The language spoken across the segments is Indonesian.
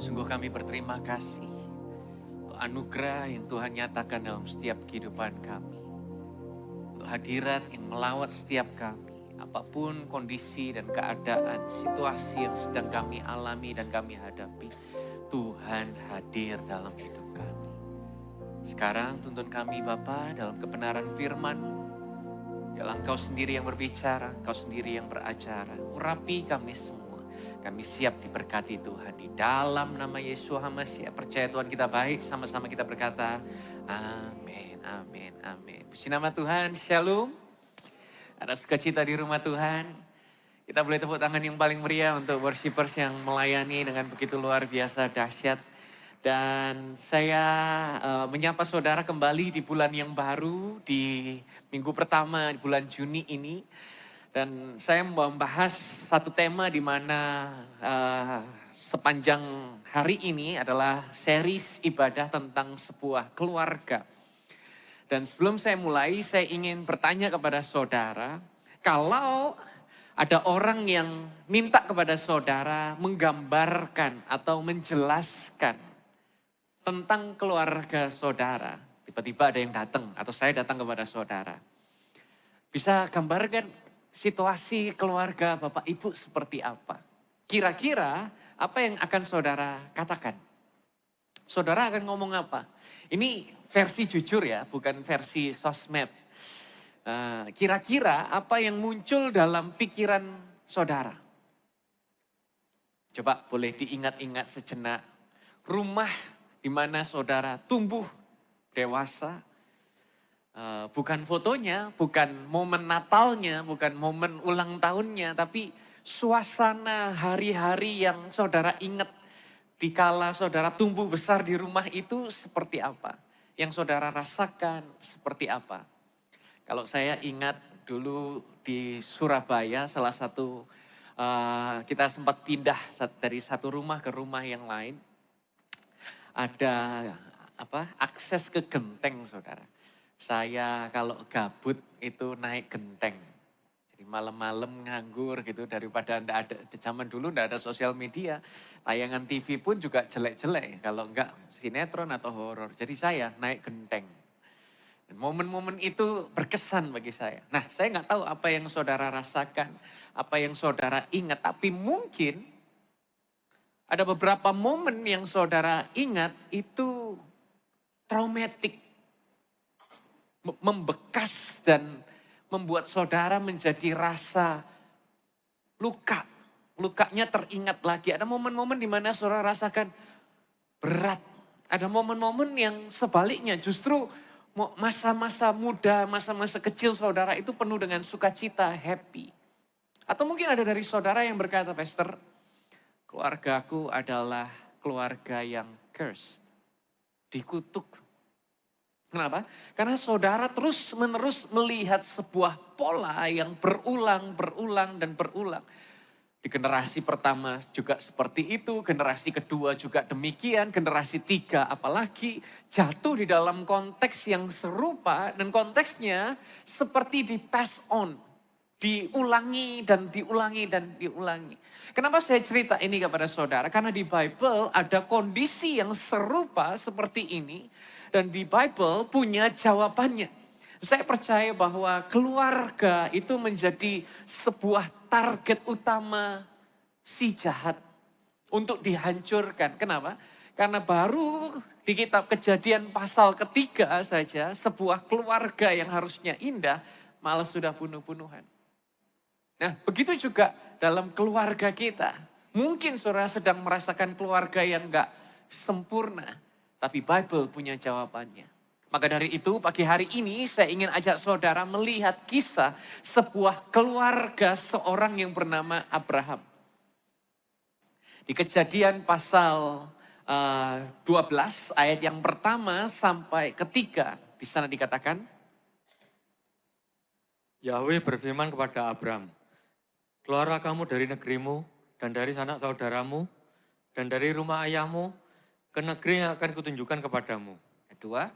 Sungguh kami berterima kasih untuk anugerah yang Tuhan nyatakan dalam setiap kehidupan kami. Untuk hadirat yang melawat setiap kami. Apapun kondisi dan keadaan, situasi yang sedang kami alami dan kami hadapi. Tuhan hadir dalam hidup kami. Sekarang tuntun kami Bapa dalam kebenaran firman-Mu. Biarlah Engkau sendiri yang berbicara, Engkau sendiri yang beracara. Urapi kami semua. Kami siap diberkati Tuhan. Di dalam nama Yesus HaMasiah. Percaya Tuhan kita baik. Sama-sama kita berkata, amin, amin, amin. Puji nama Tuhan, shalom. Ada sukacita di rumah Tuhan. Kita boleh tepuk tangan yang paling meriah untuk worshipers yang melayani dengan begitu luar biasa dahsyat. Dan saya menyapa saudara kembali di bulan yang baru, di minggu pertama di bulan Juni ini. Dan saya mau membahas satu tema di mana sepanjang hari ini adalah series ibadah tentang sebuah keluarga. Dan sebelum saya mulai, saya ingin bertanya kepada saudara, kalau ada orang yang minta kepada saudara menggambarkan atau menjelaskan tentang keluarga saudara, tiba-tiba ada yang datang atau saya datang kepada saudara, bisa gambarkan situasi keluarga Bapak Ibu seperti apa? Kira-kira apa yang akan saudara katakan? Saudara akan ngomong apa? Ini versi jujur ya, bukan versi sosmed. Kira-kira apa yang muncul dalam pikiran saudara? Coba boleh diingat-ingat sejenak. Rumah di mana saudara tumbuh dewasa. Bukan fotonya, bukan momen Natalnya, bukan momen ulang tahunnya. Tapi suasana hari-hari yang saudara ingat. Dikala saudara tumbuh besar di rumah itu seperti apa? Yang saudara rasakan seperti apa? Kalau saya ingat dulu di Surabaya, salah satu kita sempat pindah dari satu rumah ke rumah yang lain. Ada akses ke genteng saudara. Saya kalau gabut itu naik genteng. Jadi malam-malam nganggur gitu daripada ada zaman dulu ndak ada sosial media. Tayangan TV pun juga jelek-jelek kalau enggak sinetron atau horor. Jadi saya naik genteng. Dan momen-momen itu berkesan bagi saya. Nah, saya nggak tahu apa yang saudara rasakan, apa yang saudara ingat, tapi mungkin ada beberapa momen yang saudara ingat itu traumatik, membekas dan membuat saudara menjadi rasa luka. Lukanya teringat lagi. Ada momen-momen di mana saudara rasakan berat. Ada momen-momen yang sebaliknya justru masa-masa muda, masa-masa kecil saudara itu penuh dengan sukacita, happy. Atau mungkin ada dari saudara yang berkata, Pastor, keluargaku adalah keluarga yang cursed, dikutuk. Kenapa? Karena saudara terus-menerus melihat sebuah pola yang berulang dan berulang. Di generasi pertama juga seperti itu, generasi kedua juga demikian, generasi tiga apalagi jatuh di dalam konteks yang serupa dan konteksnya seperti di pass on. Diulangi dan diulangi dan diulangi. Kenapa saya cerita ini kepada saudara? Karena di Bible ada kondisi yang serupa seperti ini. Dan di Bible punya jawabannya. Saya percaya bahwa keluarga itu menjadi sebuah target utama si jahat untuk dihancurkan. Kenapa? Karena baru di kitab Kejadian pasal ketiga saja sebuah keluarga yang harusnya indah malah sudah bunuh-bunuhan. Nah, begitu juga dalam keluarga kita. Mungkin saudara sedang merasakan keluarga yang gak sempurna. Tapi Bible punya jawabannya. Maka dari itu pagi hari ini saya ingin ajak saudara melihat kisah sebuah keluarga seorang yang bernama Abraham. Di Kejadian pasal 12 ayat yang pertama sampai ketiga. Di sana dikatakan, Yahweh berfirman kepada Abram, keluarlah kamu dari negerimu dan dari sanak saudaramu dan dari rumah ayahmu ke negeri yang akan kutunjukkan kepadamu. Kedua,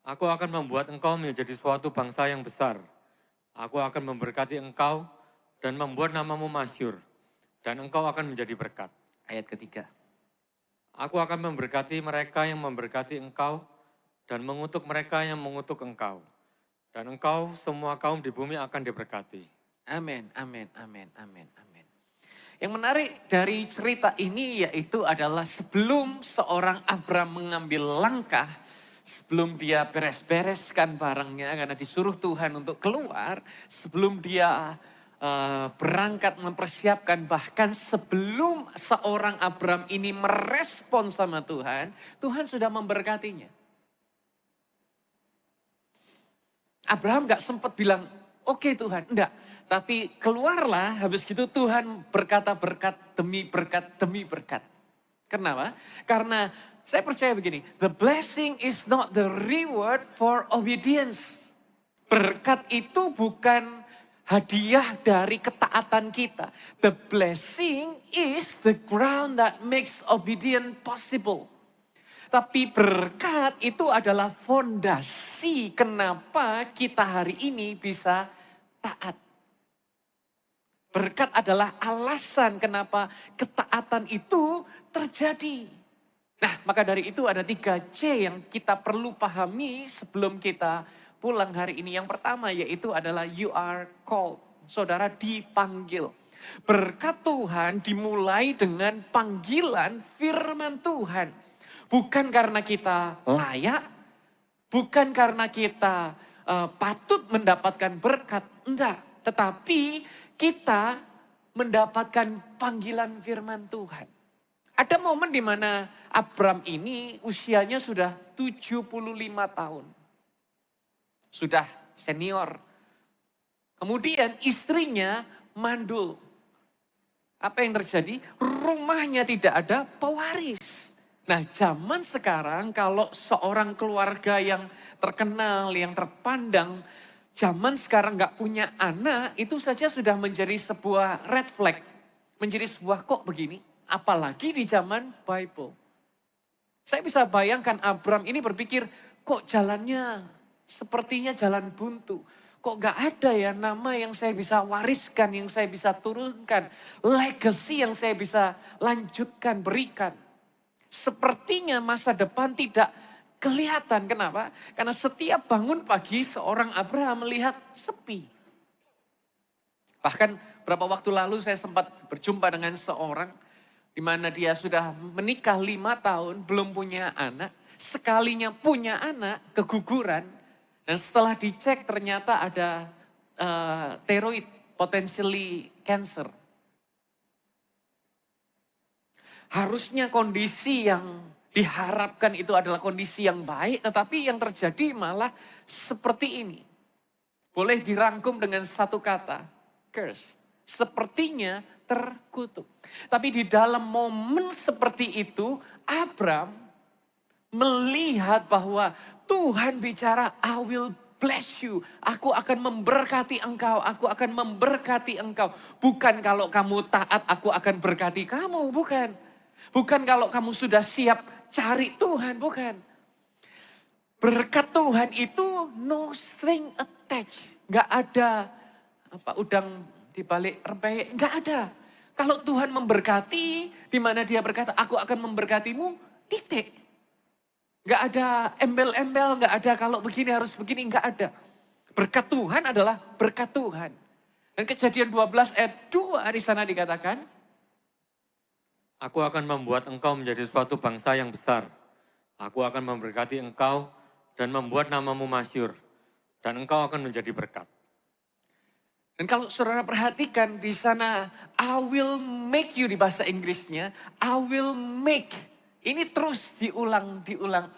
aku akan membuat engkau menjadi suatu bangsa yang besar. Aku akan memberkati engkau dan membuat namamu masyhur. Dan engkau akan menjadi berkat. ayat ketiga. Aku akan memberkati mereka yang memberkati engkau, dan mengutuk mereka yang mengutuk engkau. Dan engkau, semua kaum di bumi akan diberkati. Amin, amin, amin, amin, amin. Yang menarik dari cerita ini yaitu adalah sebelum seorang Abram mengambil langkah, sebelum dia beres-bereskan barangnya karena disuruh Tuhan untuk keluar, sebelum dia berangkat mempersiapkan, bahkan sebelum seorang Abram ini merespon sama Tuhan, Tuhan sudah memberkatinya. Abraham gak sempat bilang, oke Tuhan, enggak. Tapi keluarlah, habis gitu Tuhan berkata berkat demi berkat demi berkat. Kenapa? Karena saya percaya begini, the blessing is not the reward for obedience. Berkat itu bukan hadiah dari ketaatan kita. The blessing is the ground that makes obedience possible. Tapi berkat itu adalah fondasi kenapa kita hari ini bisa taat. Berkat adalah alasan kenapa ketaatan itu terjadi. Nah, maka dari itu ada 3C yang kita perlu pahami sebelum kita pulang hari ini. Yang pertama yaitu adalah you are called. Saudara dipanggil. Berkat Tuhan dimulai dengan panggilan firman Tuhan. Bukan karena kita layak, bukan karena kita patut mendapatkan berkat. Enggak, tetapi kita mendapatkan panggilan firman Tuhan. Ada momen di mana Abram ini usianya sudah 75 tahun. Sudah senior. Kemudian istrinya mandul. Apa yang terjadi? Rumahnya tidak ada pewaris. Nah, zaman sekarang kalau seorang keluarga yang terkenal, yang terpandang, zaman sekarang gak punya anak, itu saja sudah menjadi sebuah red flag. Menjadi sebuah kok begini, apalagi di zaman Bible. Saya bisa bayangkan Abram ini berpikir, kok jalannya sepertinya jalan buntu. Kok gak ada ya nama yang saya bisa wariskan, yang saya bisa turunkan. Legacy yang saya bisa lanjutkan, berikan. Sepertinya masa depan tidak kelihatan. Kenapa? Karena setiap bangun pagi seorang Abraham melihat sepi. Bahkan beberapa waktu lalu saya sempat berjumpa dengan seorang di mana dia sudah menikah 5 tahun, belum punya anak. Sekalinya punya anak, keguguran. Dan setelah dicek ternyata ada thyroid, potentially cancer. Harusnya kondisi yang diharapkan itu adalah kondisi yang baik, tetapi yang terjadi malah seperti ini. Boleh dirangkum dengan satu kata, curse. Sepertinya terkutuk. Tapi di dalam momen seperti itu, Abram melihat bahwa Tuhan bicara, I will bless you. Aku akan memberkati engkau, aku akan memberkati engkau. Bukan kalau kamu taat, aku akan berkati kamu, bukan. Bukan kalau kamu sudah siap cari Tuhan, bukan. Berkat Tuhan itu no string attached. Gak ada udang di balik rempeyek, gak ada. Kalau Tuhan memberkati, di mana dia berkata, aku akan memberkatimu, titik. Gak ada embel-embel, gak ada kalau begini harus begini, gak ada. Berkat Tuhan adalah berkat Tuhan. Dan Kejadian 12 ayat 2 di sana dikatakan, Aku akan membuat engkau menjadi suatu bangsa yang besar. Aku akan memberkati engkau dan membuat namamu masyhur. Dan engkau akan menjadi berkat. Dan kalau saudara perhatikan di sana, I will make you di bahasa Inggrisnya, I will make. Ini terus diulang,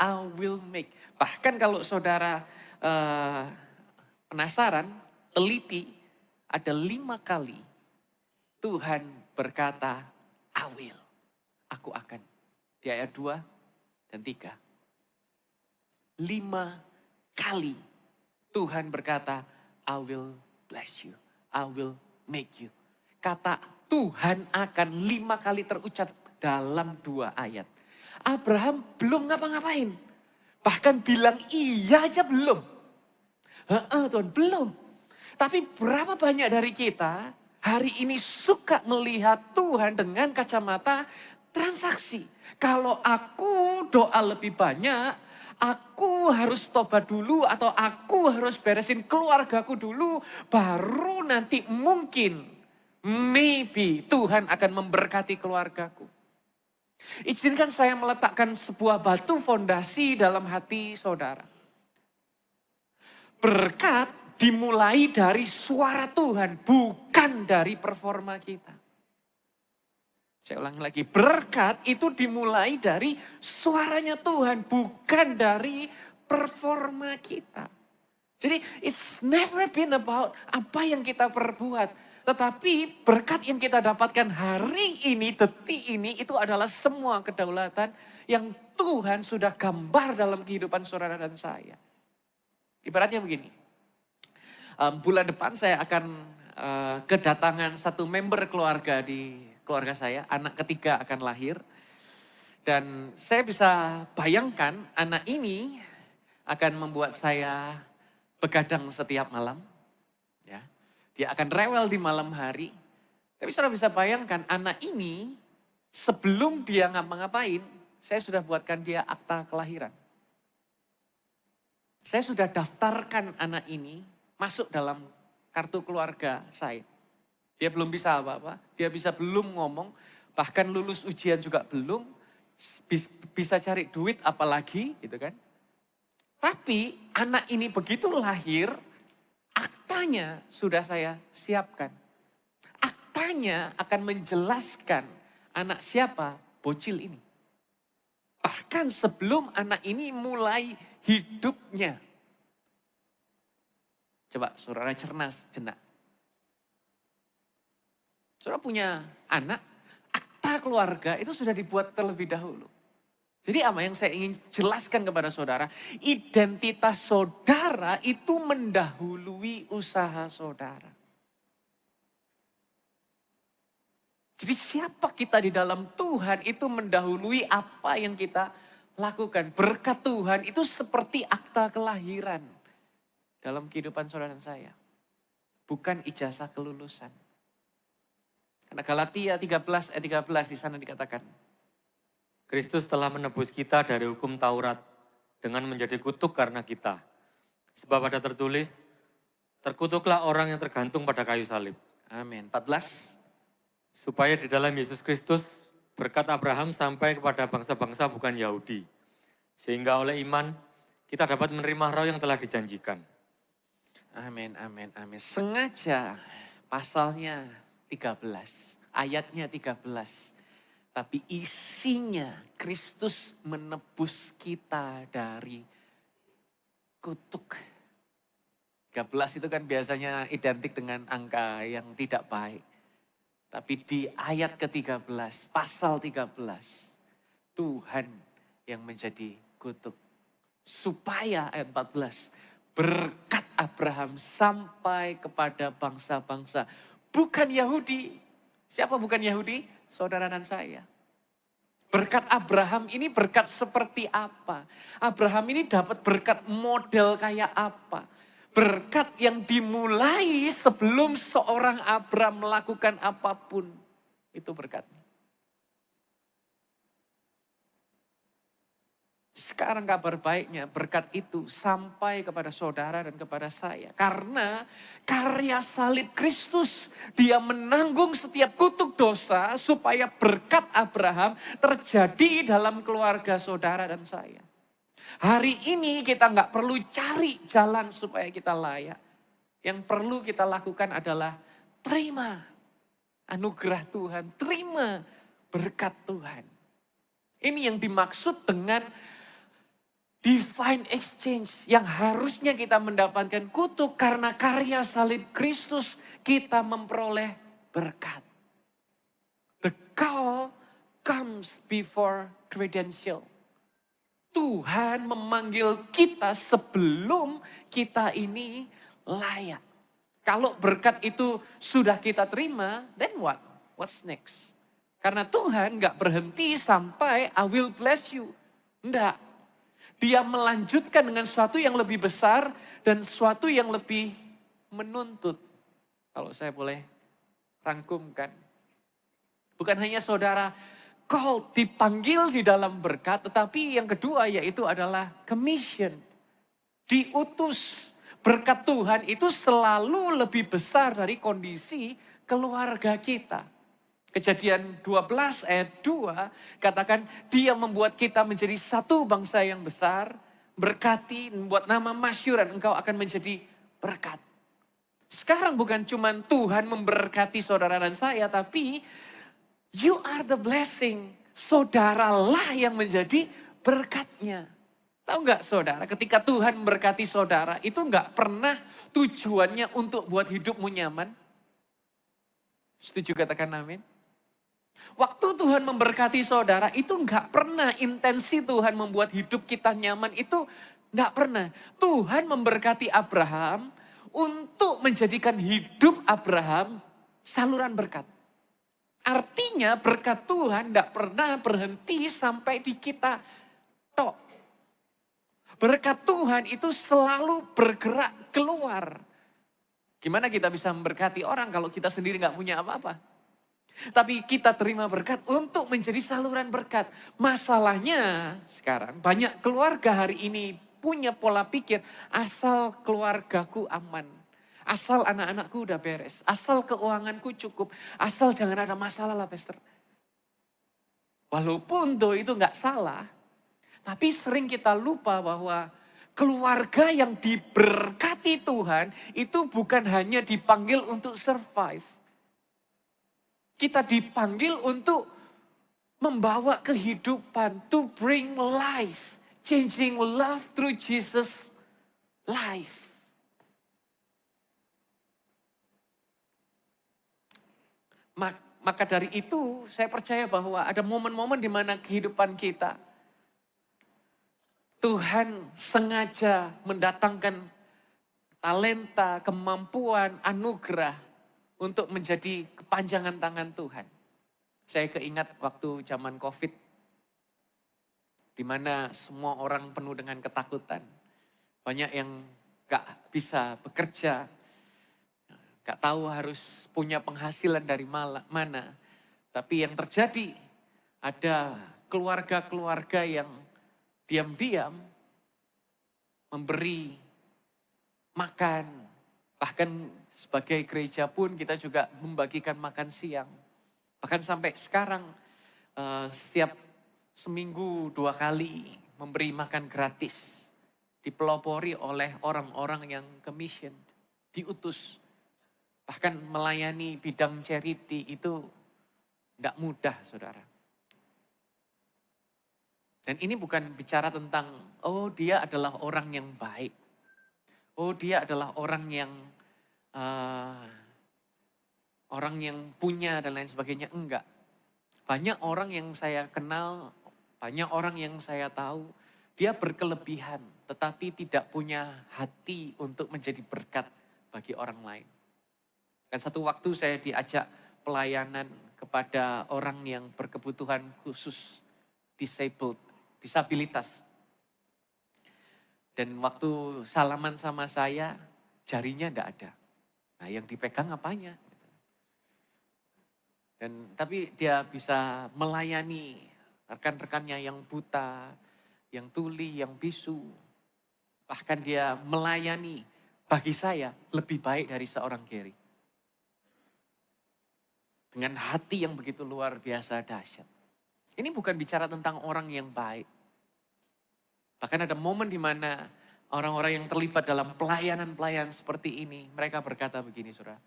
I will make. Bahkan kalau saudara penasaran, teliti, ada 5 kali Tuhan berkata, I will. Aku akan. Di ayat 2 dan 3. 5 kali Tuhan berkata, I will bless you. I will make you. Kata Tuhan akan 5 kali terucap dalam 2 ayat. Abraham belum ngapa-ngapain. Bahkan bilang iya aja belum. Tuhan, belum. Tapi berapa banyak dari kita hari ini suka melihat Tuhan dengan kacamata transaksi. Kalau aku doa lebih banyak, aku harus tobat dulu atau aku harus beresin keluargaku dulu, baru nanti mungkin, maybe Tuhan akan memberkati keluargaku. Izinkan saya meletakkan sebuah batu fondasi dalam hati saudara. Berkat dimulai dari suara Tuhan, bukan dari performa kita. Saya ulangi lagi, berkat itu dimulai dari suaranya Tuhan, bukan dari performa kita. Jadi it's never been about apa yang kita perbuat. Tetapi berkat yang kita dapatkan hari ini, detik ini, itu adalah semua kedaulatan yang Tuhan sudah gambar dalam kehidupan saudara dan saya. Ibaratnya begini, bulan depan saya akan kedatangan satu member keluarga di keluarga saya, anak ketiga akan lahir. Dan saya bisa bayangkan anak ini akan membuat saya begadang setiap malam. Ya, dia akan rewel di malam hari. Tapi saudara bisa bayangkan anak ini sebelum dia ngapa-ngapain, saya sudah buatkan dia akta kelahiran. Saya sudah daftarkan anak ini masuk dalam kartu keluarga saya. Dia belum bisa apa-apa, dia belum ngomong, bahkan lulus ujian juga belum, bisa cari duit apalagi gitu kan. Tapi anak ini begitu lahir, aktanya sudah saya siapkan. Aktanya akan menjelaskan anak siapa bocil ini. Bahkan sebelum anak ini mulai hidupnya. Coba saudara cernas, jenak. Saudara punya anak, akta keluarga itu sudah dibuat terlebih dahulu. Jadi apa yang saya ingin jelaskan kepada saudara, identitas saudara itu mendahului usaha saudara. Jadi siapa kita di dalam Tuhan itu mendahului apa yang kita lakukan. Berkat Tuhan itu seperti akta kelahiran dalam kehidupan saudara dan saya. Bukan ijazah kelulusan. Karena Galatia 13 ayat 13 di sana dikatakan. Kristus telah menebus kita dari hukum Taurat dengan menjadi kutuk karena kita. Sebab ada tertulis, terkutuklah orang yang tergantung pada kayu salib. Amin. 14. Supaya di dalam Yesus Kristus berkat Abraham sampai kepada bangsa-bangsa bukan Yahudi. Sehingga oleh iman kita dapat menerima roh yang telah dijanjikan. Amin, amin, amin. Sengaja pasalnya 13, ayatnya 13. Tapi isinya Kristus menebus kita dari kutuk. 13 itu kan biasanya identik dengan angka yang tidak baik. Tapi di ayat ke-13, pasal 13, Tuhan yang menjadi kutuk. Supaya ayat 14, berkat Abraham sampai kepada bangsa-bangsa. Bukan Yahudi. Siapa bukan Yahudi? Saudara dan saya. Berkat Abraham ini berkat seperti apa? Abraham ini dapat berkat model kayak apa? Berkat yang dimulai sebelum seorang Abraham melakukan apapun. Itu berkatnya. Sekarang kabar baiknya berkat itu sampai kepada saudara dan kepada saya. Karena karya salib Kristus, dia menanggung setiap kutuk dosa supaya berkat Abraham terjadi dalam keluarga saudara dan saya. Hari ini kita nggak perlu cari jalan supaya kita layak. Yang perlu kita lakukan adalah terima anugerah Tuhan, terima berkat Tuhan. Ini yang dimaksud dengan divine exchange yang harusnya kita mendapatkan kutuk karena karya salib Kristus kita memperoleh berkat. The call comes before credential. Tuhan memanggil kita sebelum kita ini layak. Kalau berkat itu sudah kita terima, then what? What's next? Karena Tuhan gak berhenti sampai I will bless you. Enggak. Dia melanjutkan dengan sesuatu yang lebih besar dan sesuatu yang lebih menuntut. Kalau saya boleh rangkumkan. Bukan hanya saudara called, dipanggil di dalam berkat. Tetapi yang kedua yaitu adalah commission. Diutus. Berkat Tuhan itu selalu lebih besar dari kondisi keluarga kita. Kejadian 12 ayat 2 katakan dia membuat kita menjadi satu bangsa yang besar. Berkati, membuat nama masyhur dan engkau akan menjadi berkat. Sekarang bukan cuma Tuhan memberkati saudara dan saya, tapi you are the blessing. Saudaralah yang menjadi berkatnya. Tahu nggak saudara, ketika Tuhan memberkati saudara, itu nggak pernah tujuannya untuk buat hidupmu nyaman. Setuju katakan amin? Waktu Tuhan memberkati saudara, itu nggak pernah intensi Tuhan membuat hidup kita nyaman, itu nggak pernah. Tuhan memberkati Abraham untuk menjadikan hidup Abraham saluran berkat. Artinya berkat Tuhan tidak pernah berhenti sampai di kita. Tok. Berkat Tuhan itu selalu bergerak keluar. Gimana kita bisa memberkati orang kalau kita sendiri nggak punya apa-apa? Tapi kita terima berkat untuk menjadi saluran berkat. Masalahnya sekarang banyak keluarga hari ini punya pola pikir asal keluargaku aman. Asal anak-anakku udah beres. Asal keuanganku cukup. Asal jangan ada masalah lah pastor. Walaupun itu nggak salah. Tapi sering kita lupa bahwa keluarga yang diberkati Tuhan itu bukan hanya dipanggil untuk survive. Kita dipanggil untuk membawa kehidupan, to bring life. Changing love through Jesus life. Maka dari itu saya percaya bahwa ada momen-momen di mana kehidupan kita Tuhan sengaja mendatangkan talenta, kemampuan, anugerah untuk menjadi kepanjangan tangan Tuhan. Saya keingat waktu zaman COVID, di mana semua orang penuh dengan ketakutan. Banyak yang gak bisa bekerja, gak tahu harus punya penghasilan dari mana. Tapi yang terjadi, ada keluarga-keluarga yang diam-diam memberi makan. Bahkan sebagai gereja pun kita juga membagikan makan siang. Bahkan sampai sekarang setiap seminggu 2 kali memberi makan gratis. Dipelopori oleh orang-orang yang commission, diutus. Bahkan melayani bidang charity itu tidak mudah saudara. Dan ini bukan bicara tentang, oh dia adalah orang yang baik. Oh dia adalah orang yang punya dan lain sebagainya. Enggak. Banyak orang yang saya kenal, banyak orang yang saya tahu, dia berkelebihan tetapi tidak punya hati untuk menjadi berkat bagi orang lain. Dan satu waktu saya diajak pelayanan kepada orang yang berkebutuhan khusus, disabilitas. Dan waktu salaman sama saya, jarinya enggak ada. Nah yang dipegang apanya? Tapi dia bisa melayani rekan-rekannya yang buta, yang tuli, yang bisu. Bahkan dia melayani bagi saya lebih baik dari seorang Gary. Dengan hati yang begitu luar biasa dahsyat. Ini bukan bicara tentang orang yang baik. Bahkan ada momen di mana orang-orang yang terlibat dalam pelayanan-pelayanan seperti ini, mereka berkata begini saudara.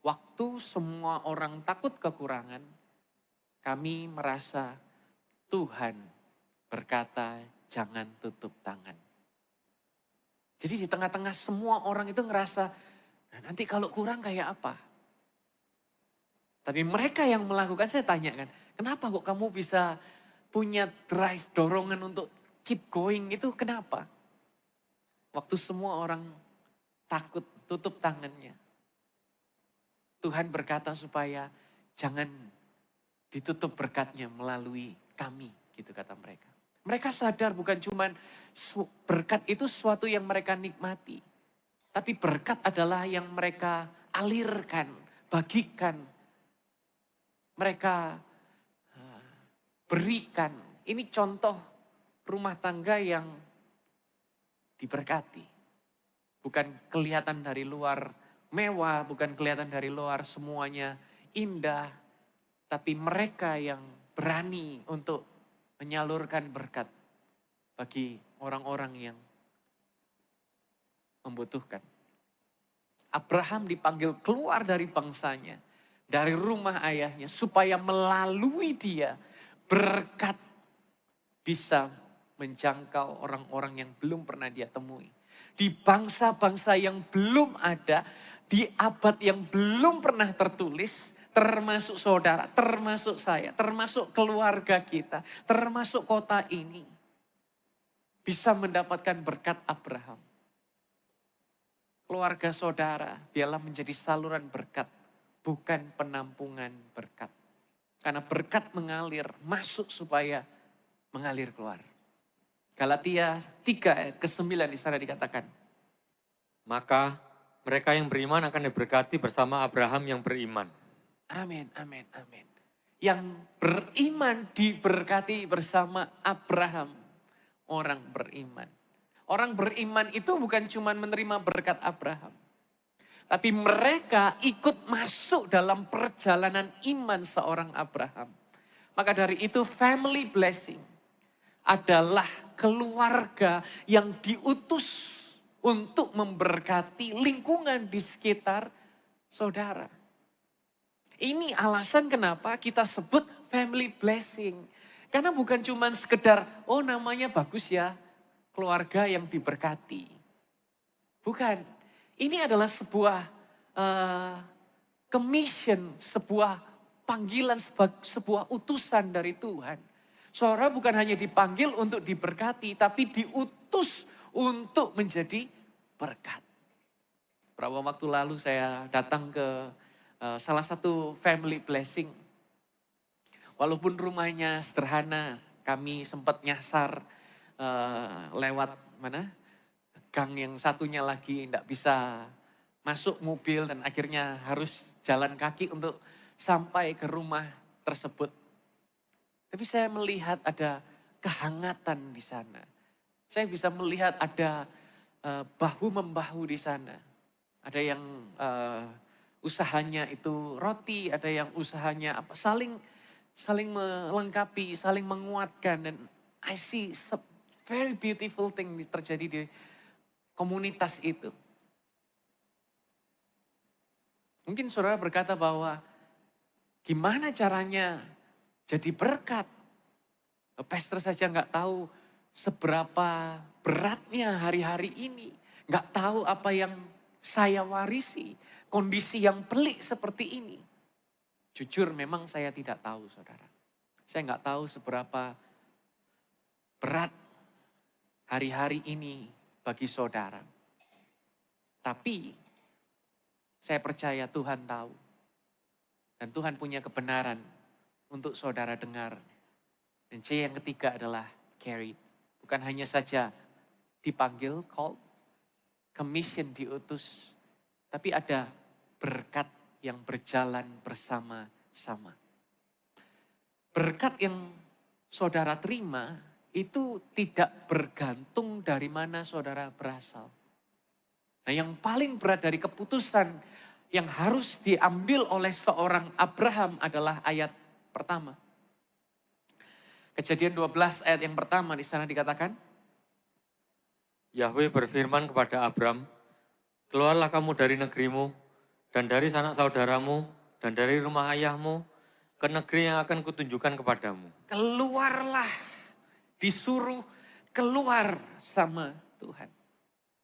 Waktu semua orang takut kekurangan, kami merasa Tuhan berkata jangan tutup tangan. Jadi di tengah-tengah semua orang itu ngerasa, nah nanti kalau kurang kayak apa? Tapi mereka yang melakukan, saya tanyakan, kenapa kok kamu bisa punya drive, dorongan untuk keep going itu kenapa? Waktu semua orang takut tutup tangannya. Tuhan berkata supaya jangan ditutup berkatnya melalui kami, gitu kata mereka. Mereka sadar bukan cuma berkat itu sesuatu yang mereka nikmati. Tapi berkat adalah yang mereka alirkan, bagikan. Mereka berikan. Ini contoh rumah tangga yang diberkati. Bukan kelihatan dari luar mewah, bukan kelihatan dari luar semuanya indah. Tapi mereka yang berani untuk menyalurkan berkat bagi orang-orang yang membutuhkan. Abraham dipanggil keluar dari bangsanya, dari rumah ayahnya, supaya melalui dia berkat bisa menjangkau orang-orang yang belum pernah dia temui. Di bangsa-bangsa yang belum ada, di abad yang belum pernah tertulis, termasuk saudara, termasuk saya, termasuk keluarga kita, termasuk kota ini, bisa mendapatkan berkat Abraham. Keluarga saudara, biarlah menjadi saluran berkat, bukan penampungan berkat. Karena berkat mengalir, masuk supaya mengalir keluar. Galatia 3 ayat ke-9 di sana dikatakan. Maka mereka yang beriman akan diberkati bersama Abraham yang beriman. Amin, amin, amin. Yang beriman diberkati bersama Abraham, orang beriman. Orang beriman itu bukan cuma menerima berkat Abraham. Tapi mereka ikut masuk dalam perjalanan iman seorang Abraham. Maka dari itu family blessing adalah keluarga yang diutus untuk memberkati lingkungan di sekitar saudara. Ini alasan kenapa kita sebut family blessing. Karena bukan cuma sekedar, oh namanya bagus ya, keluarga yang diberkati. Bukan, ini adalah sebuah commission, sebuah panggilan, sebuah utusan dari Tuhan. Saudara bukan hanya dipanggil untuk diberkati, tapi diutus untuk menjadi berkat. Beberapa waktu lalu saya datang ke salah satu family blessing. Walaupun rumahnya sederhana, kami sempat nyasar lewat mana? Gang yang satunya lagi tidak bisa masuk mobil dan akhirnya harus jalan kaki untuk sampai ke rumah tersebut. Tapi saya melihat ada kehangatan di sana. Saya bisa melihat ada bahu-membahu di sana. Ada yang usahanya itu roti, ada yang usahanya apa, saling melengkapi, saling menguatkan. Dan I see very beautiful thing terjadi di komunitas itu. Mungkin saudara berkata bahwa gimana caranya jadi berkat. Pastor saja nggak tahu seberapa beratnya hari-hari ini. Nggak tahu apa yang saya warisi. Kondisi yang pelik seperti ini. Jujur memang saya tidak tahu saudara. Saya nggak tahu seberapa berat hari-hari ini bagi saudara. Tapi saya percaya Tuhan tahu. Dan Tuhan punya kebenaran untuk saudara dengar. Dan C yang ketiga adalah carried. Bukan hanya saja dipanggil, called, commission, diutus. Tapi ada berkat yang berjalan bersama-sama. Berkat yang saudara terima itu tidak bergantung dari mana saudara berasal. Nah yang paling berat dari keputusan yang harus diambil oleh seorang Abraham adalah ayat pertama. Kejadian 12 ayat yang pertama di sana dikatakan. Yahweh berfirman kepada Abram, keluarlah kamu dari negerimu dan dari sanak saudaramu dan dari rumah ayahmu ke negeri yang akan kutunjukkan kepadamu. Keluarlah, disuruh keluar sama Tuhan.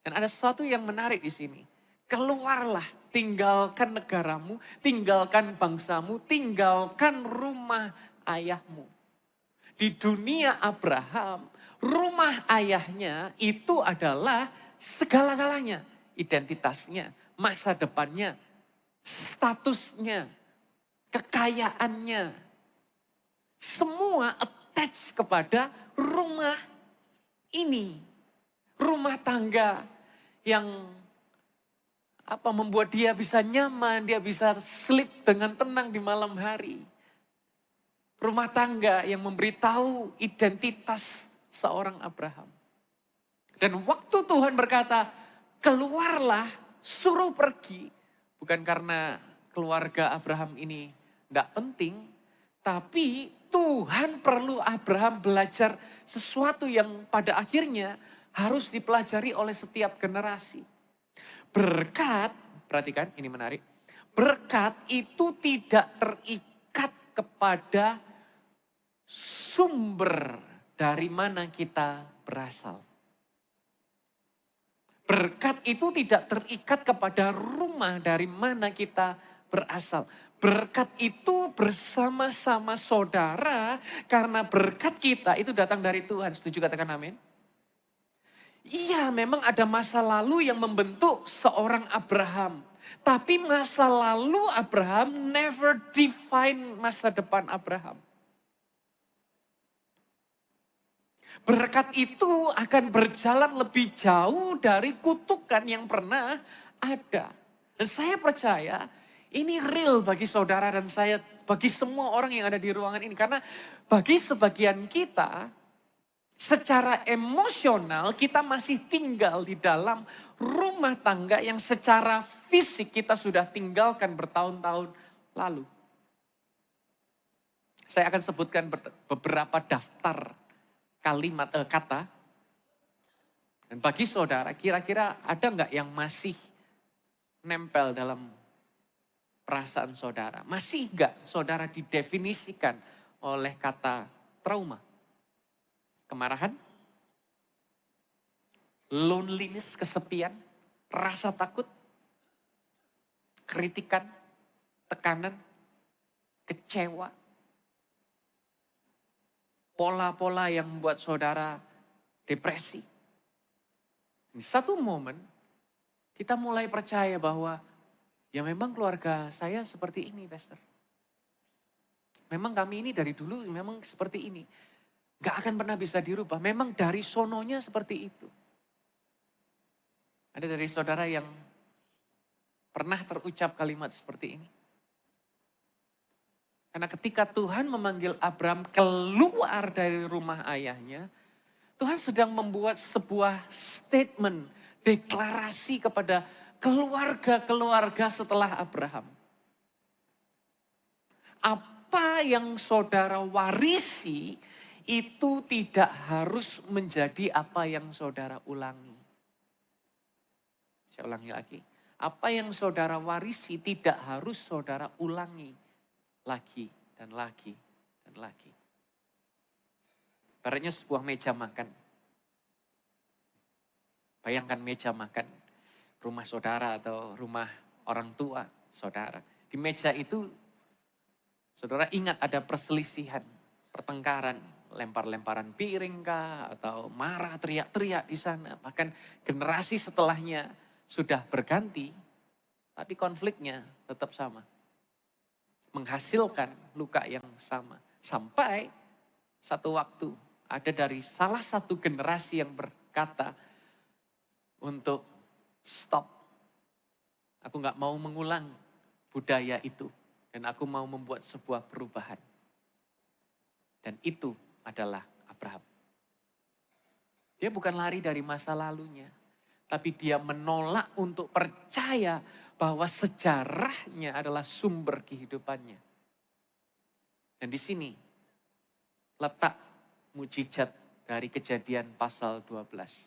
Dan ada sesuatu yang menarik di sini. Keluarlah, tinggalkan negaramu, tinggalkan bangsamu, tinggalkan rumah ayahmu. Di dunia Abraham, rumah ayahnya itu adalah segala-galanya. Identitasnya, masa depannya, statusnya, kekayaannya. Semua attach kepada rumah ini. Rumah tangga yang membuat dia bisa nyaman, dia bisa sleep dengan tenang di malam hari. Rumah tangga yang memberitahu identitas seorang Abraham. Dan waktu Tuhan berkata, keluarlah, suruh pergi. Bukan karena keluarga Abraham ini tidak penting. Tapi Tuhan perlu Abraham belajar sesuatu yang pada akhirnya harus dipelajari oleh setiap generasi. Berkat, perhatikan ini menarik. Berkat itu tidak terikat kepada sumber dari mana kita berasal. Berkat itu tidak terikat kepada rumah dari mana kita berasal. Berkat itu bersama-sama saudara karena berkat kita itu datang dari Tuhan. Setuju katakan amin? Iya, memang ada masa lalu yang membentuk seorang Abraham. Tapi masa lalu Abraham never define masa depan Abraham. Berkat itu akan berjalan lebih jauh dari kutukan yang pernah ada. Dan saya percaya ini real bagi saudara dan saya, bagi semua orang yang ada di ruangan ini. Karena bagi sebagian kita, secara emosional kita masih tinggal di dalam rumah tangga yang secara fisik kita sudah tinggalkan bertahun-tahun lalu. Saya akan sebutkan beberapa daftar kalimat, kata. Dan bagi saudara, kira-kira ada nggak yang masih nempel dalam perasaan saudara? Masih nggak saudara didefinisikan oleh kata trauma? Kemarahan? Loneliness, kesepian? Rasa takut? Kritikan? Tekanan? Kecewa? Pola-pola yang membuat saudara depresi. Di satu momen kita mulai percaya bahwa ya memang keluarga saya seperti ini, Pastor. Memang kami ini dari dulu memang seperti ini. Gak akan pernah bisa dirubah. Memang dari sononya seperti itu. Ada dari saudara yang pernah terucap kalimat seperti ini. Karena ketika Tuhan memanggil Abraham keluar dari rumah ayahnya, Tuhan sedang membuat sebuah statement, deklarasi kepada keluarga-keluarga setelah Abraham. Apa yang saudara warisi itu tidak harus menjadi apa yang saudara ulangi. Saya ulangi lagi. Apa yang saudara warisi tidak harus saudara ulangi. Lagi dan lagi dan lagi. Ibaratnya sebuah meja makan. Bayangkan meja makan rumah saudara atau rumah orang tua saudara. Di meja itu saudara ingat ada perselisihan, pertengkaran, lempar-lemparan piring kah atau marah teriak-teriak di sana. Bahkan generasi setelahnya sudah berganti, tapi konfliknya tetap sama. Menghasilkan luka yang sama. Sampai satu waktu ada dari salah satu generasi yang berkata untuk stop. Aku gak mau mengulang budaya itu. Dan aku mau membuat sebuah perubahan. Dan itu adalah Abraham. Dia bukan lari dari masa lalunya. Tapi dia menolak untuk percaya bahwa sejarahnya adalah sumber kehidupannya. Dan di sini letak mujizat dari Kejadian pasal 12.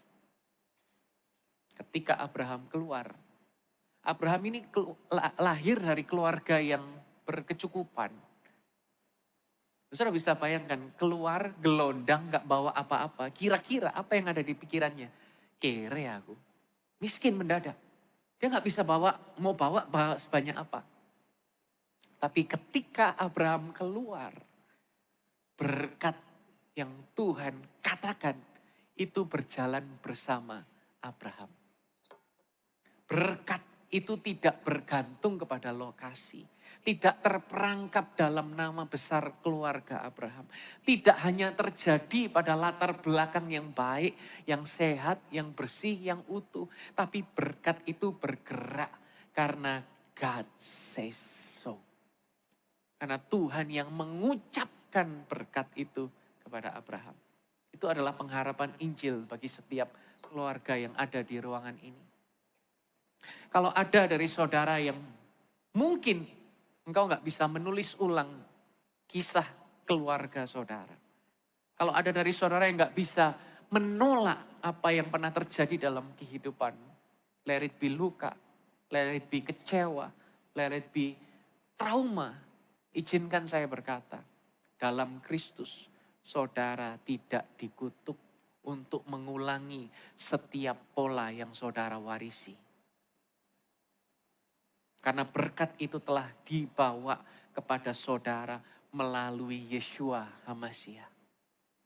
Ketika Abraham keluar, Abraham ini lahir dari keluarga yang berkecukupan. Saudara bisa bayangkan, keluar gelondang gak bawa apa-apa. Kira-kira apa yang ada di pikirannya? Kere aku, miskin mendadak. Dia gak bisa mau bawa sebanyak apa. Tapi ketika Abraham keluar, berkat yang Tuhan katakan itu berjalan bersama Abraham. Berkat itu tidak bergantung kepada lokasi. Tidak terperangkap dalam nama besar keluarga Abraham. Tidak hanya terjadi pada latar belakang yang baik, yang sehat, yang bersih, yang utuh. Tapi berkat itu bergerak karena God says so. Karena Tuhan yang mengucapkan berkat itu kepada Abraham. Itu adalah pengharapan Injil bagi setiap keluarga yang ada di ruangan ini. Kalau ada dari saudara yang mungkin engkau nggak bisa menulis ulang kisah keluarga saudara. Kalau ada dari saudara yang nggak bisa menolak apa yang pernah terjadi dalam kehidupan. Let it be luka, let it be kecewa, let it be trauma. Izinkan saya berkata, dalam Kristus saudara tidak dikutuk untuk mengulangi setiap pola yang saudara warisi. Karena berkat itu telah dibawa kepada saudara melalui Yeshua HaMashiach.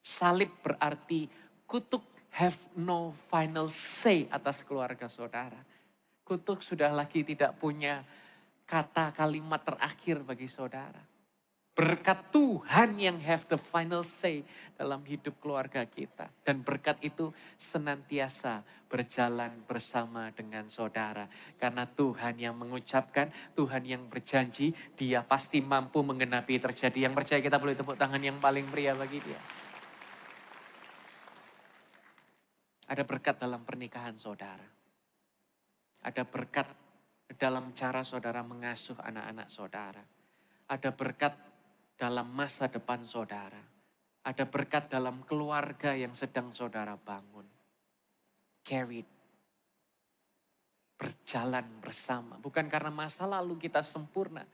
Salib berarti kutuk have no final say atas keluarga saudara. Kutuk sudah lagi tidak punya kata kalimat terakhir bagi saudara. Berkat Tuhan yang have the final say dalam hidup keluarga kita. Dan berkat itu senantiasa berjalan bersama dengan saudara. Karena Tuhan yang mengucapkan, Tuhan yang berjanji, Dia pasti mampu menggenapi terjadi. Yang percaya kita boleh tepuk tangan yang paling meriah bagi Dia. Ada berkat dalam pernikahan saudara. Ada berkat dalam cara saudara mengasuh anak-anak saudara. Ada berkat dalam masa depan saudara. Ada berkat dalam keluarga yang sedang saudara bangun. Carried. Berjalan bersama. Bukan karena masa lalu kita sempurna.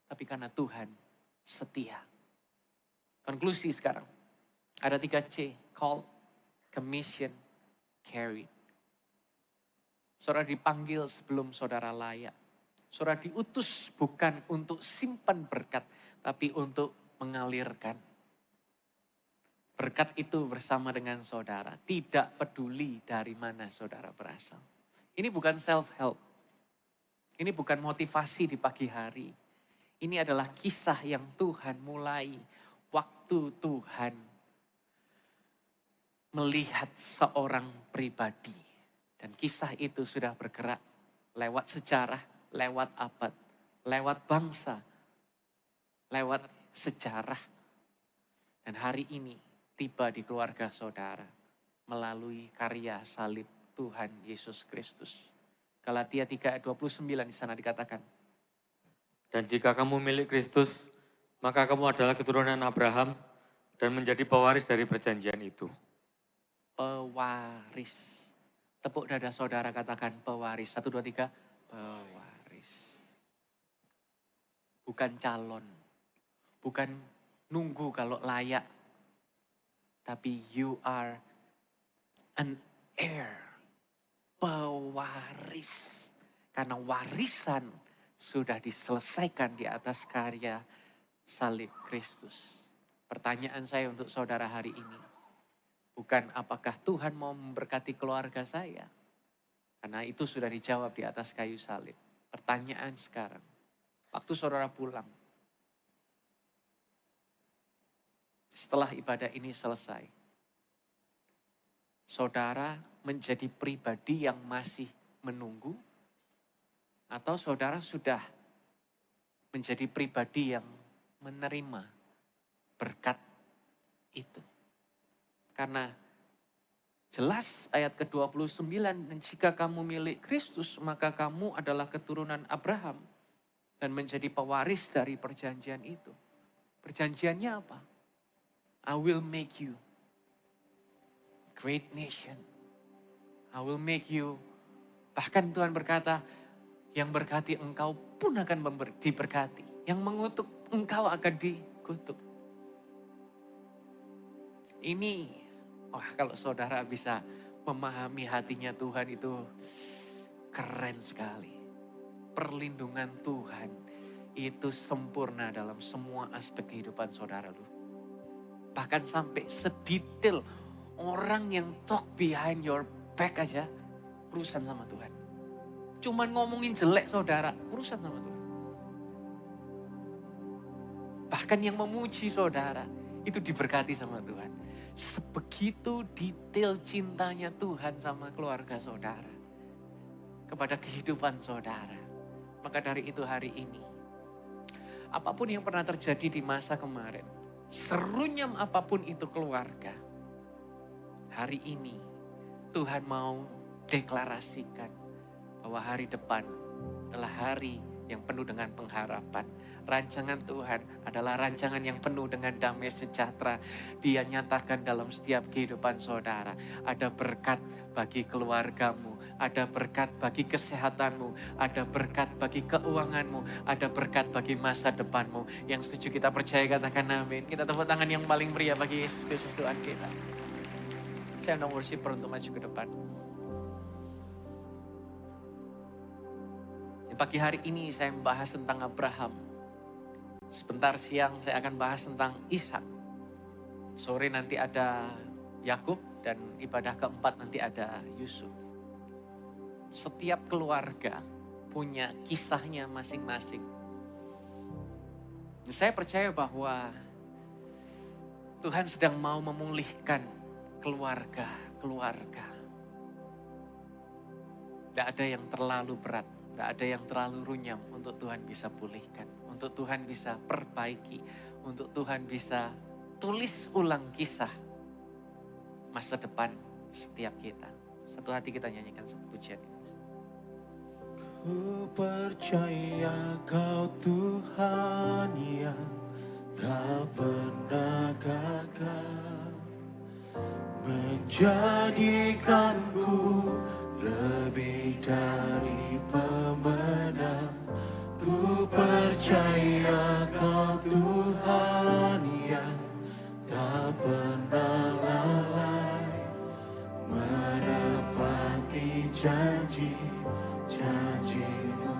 Tapi karena Tuhan setia. Konklusi sekarang. Ada 3C. Call, commission, carried. Saudara dipanggil sebelum saudara layak. Saudara diutus bukan untuk simpan berkat, tapi untuk mengalirkan. Berkat itu bersama dengan saudara, tidak peduli dari mana saudara berasal. Ini bukan self-help. Ini bukan motivasi di pagi hari. Ini adalah kisah yang Tuhan mulai waktu Tuhan melihat seorang pribadi. Dan kisah itu sudah bergerak lewat sejarah, lewat abad, lewat bangsa, lewat sejarah. Dan hari ini tiba di keluarga saudara melalui karya salib Tuhan Yesus Kristus. Galatia 3 ayat 29 di sana dikatakan. Dan jika kamu milik Kristus, maka kamu adalah keturunan Abraham dan menjadi pewaris dari perjanjian itu. Pewaris. Tepuk dada saudara katakan pewaris. 1, 2, 3. Pewaris. Bukan calon. Bukan nunggu kalau layak. Tapi you are an heir. Pewaris. Karena warisan sudah diselesaikan di atas karya salib Kristus. Pertanyaan saya untuk saudara hari ini. Bukan apakah Tuhan mau memberkati keluarga saya. Karena itu sudah dijawab di atas kayu salib. Pertanyaan sekarang. Waktu saudara pulang. Setelah ibadah ini selesai. Saudara menjadi pribadi yang masih menunggu. Atau saudara sudah menjadi pribadi yang menerima berkat itu. Karena jelas ayat ke-29, dan jika kamu milik Kristus, maka kamu adalah keturunan Abraham dan menjadi pewaris dari perjanjian itu. Perjanjiannya apa? I will make you great nation. I will make you, bahkan Tuhan berkata, yang berkati engkau pun akan diberkati. Yang mengutuk engkau akan dikutuk. Ini wah, kalau saudara bisa memahami hatinya Tuhan itu keren sekali. Perlindungan Tuhan itu sempurna dalam semua aspek kehidupan saudara. Bahkan sampai sedetail orang yang talk behind your back aja urusan sama Tuhan. Cuman ngomongin jelek saudara, urusan sama Tuhan. Bahkan yang memuji saudara itu diberkati sama Tuhan. Sebegitu detail cintanya Tuhan sama keluarga saudara. Kepada kehidupan saudara. Maka dari itu hari ini, apapun yang pernah terjadi di masa kemarin, serunyam apapun itu keluarga, hari ini Tuhan mau deklarasikan bahwa hari depan adalah hari yang penuh dengan pengharapan. Rancangan Tuhan adalah rancangan yang penuh dengan damai sejahtera. Dia nyatakan dalam setiap kehidupan saudara. Ada berkat bagi keluargamu, ada berkat bagi kesehatanmu, ada berkat bagi keuanganmu, ada berkat bagi masa depanmu. Yang setuju kita percaya katakan amin. Kita tepuk tangan yang paling meriah bagi Yesus Kristus Tuhan kita. Saya undang worshiper untuk maju ke depan. Pagi hari ini saya membahas tentang Abraham. Sebentar siang saya akan bahas tentang Ishak. Sore nanti ada Yakub dan ibadah keempat nanti ada Yusuf. Setiap keluarga punya kisahnya masing-masing. Saya percaya bahwa Tuhan sedang mau memulihkan keluarga-keluarga. Tidak ada yang terlalu berat. Tidak ada yang terlalu runyam untuk Tuhan bisa pulihkan. Untuk Tuhan bisa perbaiki. Untuk Tuhan bisa tulis ulang kisah masa depan setiap kita. Satu hati kita nyanyikan satu pujian ini. Ku percaya Kau Tuhan yang tak pernah gagal, menjadikanku lebih dari pemenang. Ku percaya Kau Tuhan yang tak pernah lalai, menepati janji-janji-Mu.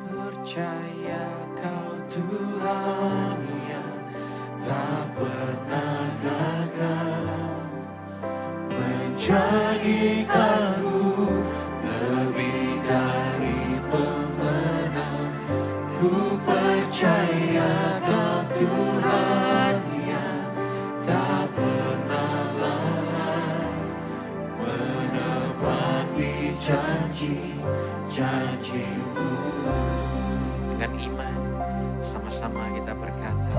Percaya Kau Tuhan yang tak pernah gagal, menjadikanku lebih dari pemenang. Ku percaya Kau Tuhan yang tak pernah lalai, menepati janji-janji-Mu. Dengan iman sama-sama kita berkata.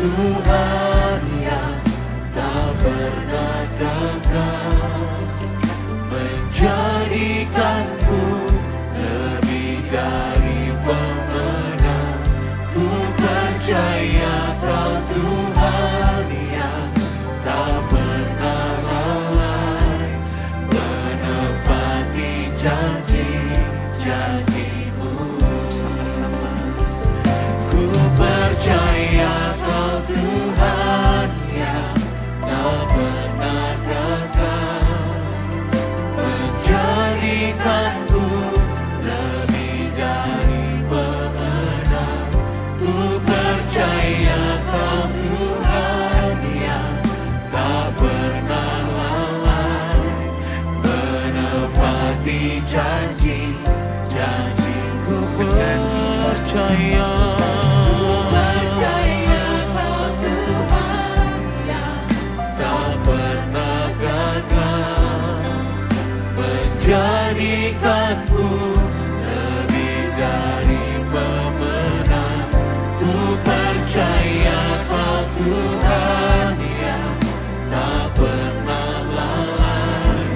Tuhan yang tak pernah gagal, menjadikanku lebih dari pemenang. Ku percaya Kau Tuhan yang tak pernah lalai, menepati janji-janji-Mu. Sama-sama. Ku percaya Kau Tuhan yang tak pernah gagal, menjadikanku lebih dari pemenang. Ku percaya Kau Tuhan yang tak pernah lalai, menepati janji-janji-Ku. Percaya jadikanku lebih dari pemenang. Ku percaya Kau Tuhan yang tak pernah lalai,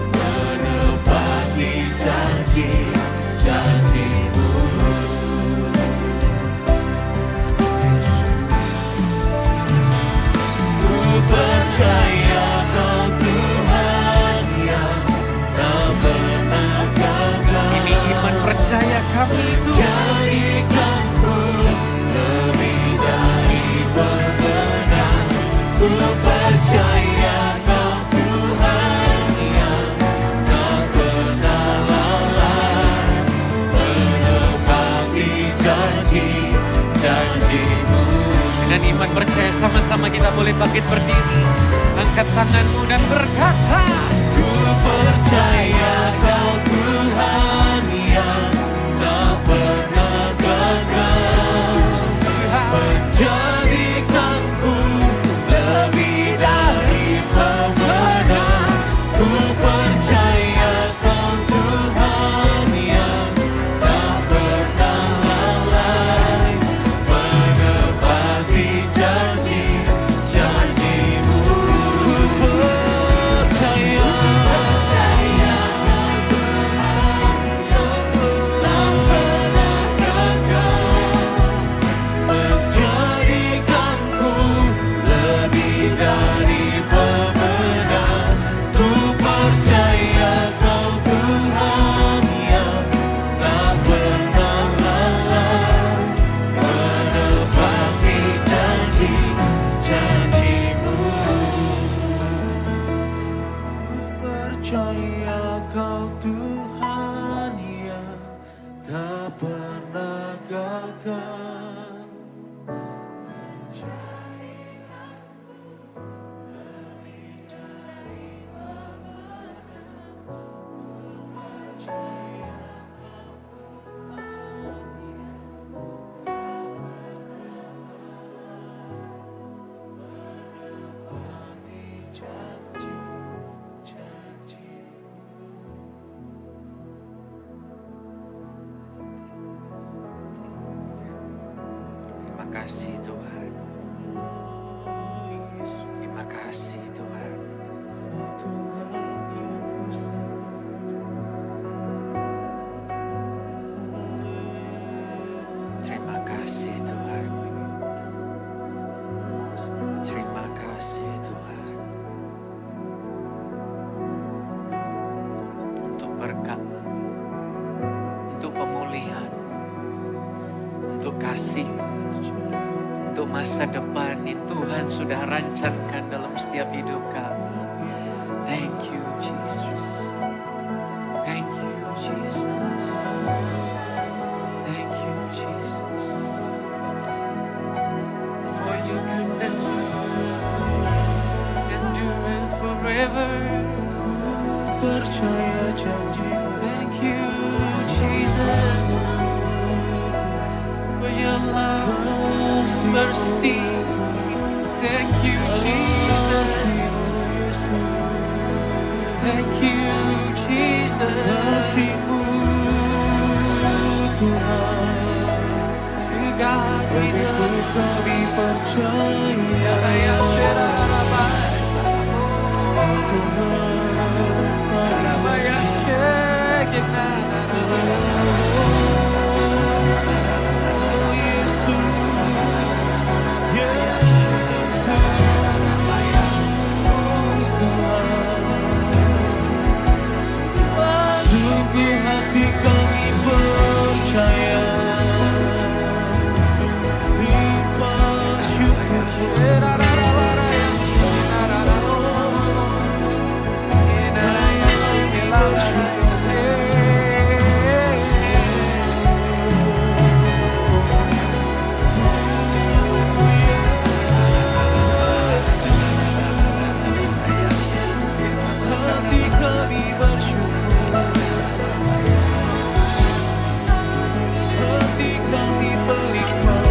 menepati janji-janji-Mu. Ku percaya Kau Tuhan yang tak pernah gagal. Ini iman percaya kami itu. Jadikanku lebih dari pemenang. Ku percaya Dengan iman percaya sama-sama kita boleh bangkit berdiri. Angkat tanganmu dan berkata, Ku percaya Kau Tuhan yang tak pernah gagal, menjadikanku lebih dari pemenang. Ku percaya Kau Tuhan yang tak pernah lalai, menepati janji-janji-Mu. Ku percaya menjadikanku lebih dari pemenang. Ku percaya Kau Tuhan yang tak pernah lalai, menepati janji-janji-Mu. Ku percaya Kau Tuhan yang tak pernah gagal. terima kasih Tuhan. Terima kasih Tuhan. Terima kasih Tuhan. Terima kasih Tuhan. Untuk berkat, untuk pemulihan, untuk kasih, untuk masa depan yang Tuhan sudah rancangkan dalam setiap hidup kami. Thank you Jesus. Thank you Jesus. Thank you Jesus. For your goodness endureth forever. Percaya janji Thank you Jesus. For your love, mercy. Thank you Jesus. Thank you Jesus. kasih-Mu Tuhan. To God be the Kami percaya sungguh hati kami percaya, limpah syukur. Hati kami bersyukur, hati kami berlimpah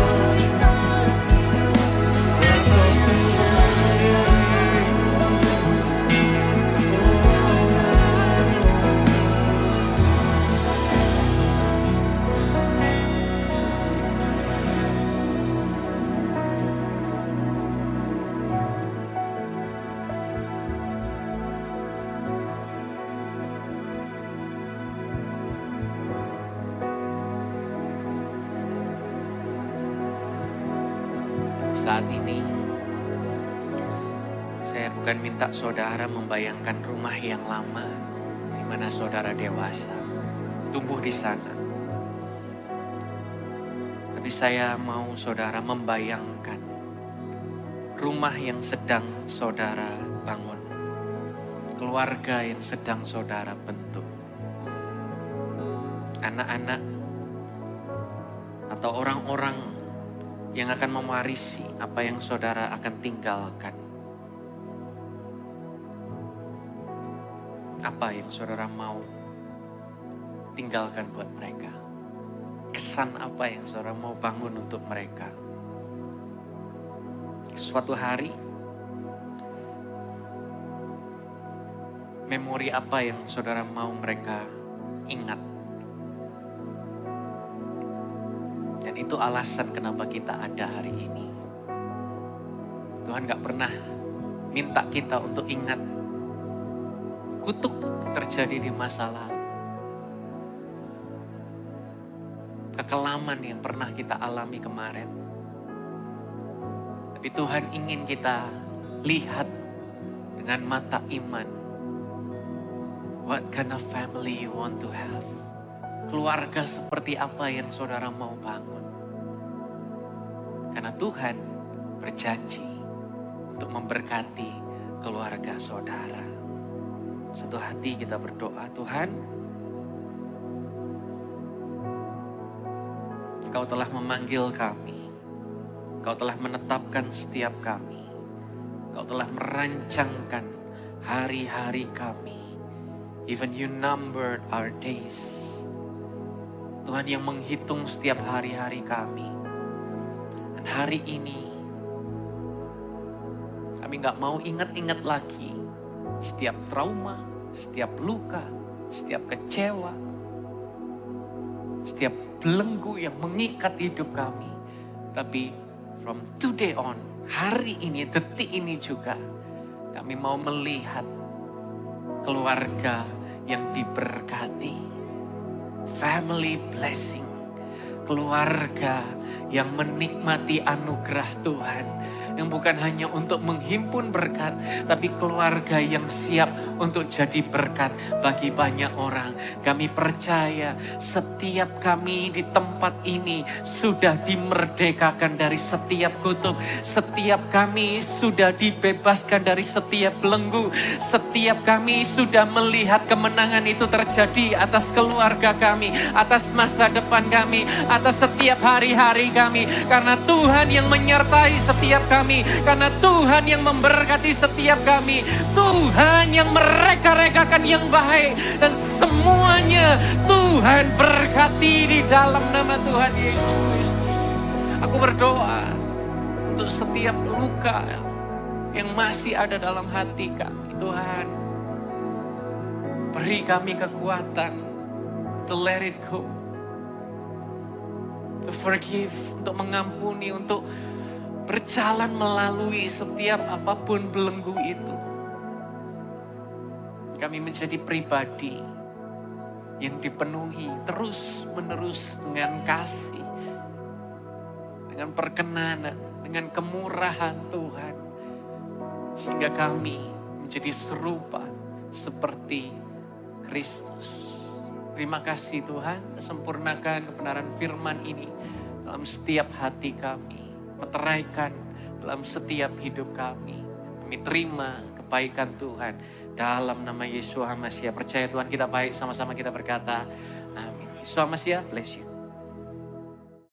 Saat ini saya bukan minta saudara membayangkan rumah yang lama di mana saudara dewasa, tumbuh di sana. Tapi saya mau saudara membayangkan rumah yang sedang saudara bangun, keluarga yang sedang saudara bentuk, anak-anak atau orang-orang yang akan mewarisi apa yang saudara akan tinggalkan. Apa yang saudara mau tinggalkan buat mereka? Kesan apa yang saudara mau bangun untuk mereka? Suatu hari, memori apa yang saudara mau mereka ingat? Dan itu alasan kenapa kita ada hari ini. Tuhan gak pernah minta kita untuk ingat kutuk terjadi di masa lalu. Kekelaman yang pernah kita alami kemarin. Tapi Tuhan ingin kita lihat dengan mata iman. What kind of family you want to have? Keluarga seperti apa yang saudara mau bangun? Karena Tuhan berjanji untuk memberkati keluarga saudara. Satu hati kita berdoa, Tuhan, Engkau telah memanggil kami. Engkau telah menetapkan setiap kami. Engkau telah merancangkan hari-hari kami. Even you numbered our days. Tuhan yang menghitung setiap hari-hari kami. Dan hari ini, kami gak mau ingat-ingat lagi setiap trauma, setiap luka, setiap kecewa, setiap belenggu yang mengikat hidup kami. Tapi from today on, hari ini, detik ini juga, kami mau melihat keluarga yang diberkati. Family blessing. Keluarga yang menikmati anugerah Tuhan. Yang bukan hanya untuk menghimpun berkat, tapi keluarga yang siap untuk jadi berkat bagi banyak orang. Kami percaya setiap kami di tempat ini sudah dimerdekakan dari setiap kutuk. Setiap kami sudah dibebaskan dari setiap belenggu. Setiap kami sudah melihat kemenangan itu terjadi atas keluarga kami, atas masa depan kami, atas setiap hari-hari kami. Karena Tuhan yang menyertai setiap kami. Karena Tuhan yang memberkati setiap kami. Tuhan yang mereka-rekakan yang baik. Dan semuanya Tuhan berkati di dalam nama Tuhan Yesus Kristus. Aku berdoa untuk setiap luka yang masih ada dalam hati kami. Tuhan, beri kami kekuatan to let it go. To forgive, untuk mengampuni, untuk berjalan melalui setiap apapun belenggu itu. Kami menjadi pribadi yang dipenuhi terus-menerus dengan kasih, dengan perkenanan, dengan kemurahan Tuhan. Sehingga kami menjadi serupa seperti Kristus. Terima kasih Tuhan, sempurnakan kebenaran firman ini dalam setiap hati kami. Meteraikan dalam setiap hidup kami. Kami terima kebaikan Tuhan dalam nama Yeshua HaMashiach. Percaya Tuhan kita baik, sama-sama kita berkata amin. Yeshua HaMashiach bless you.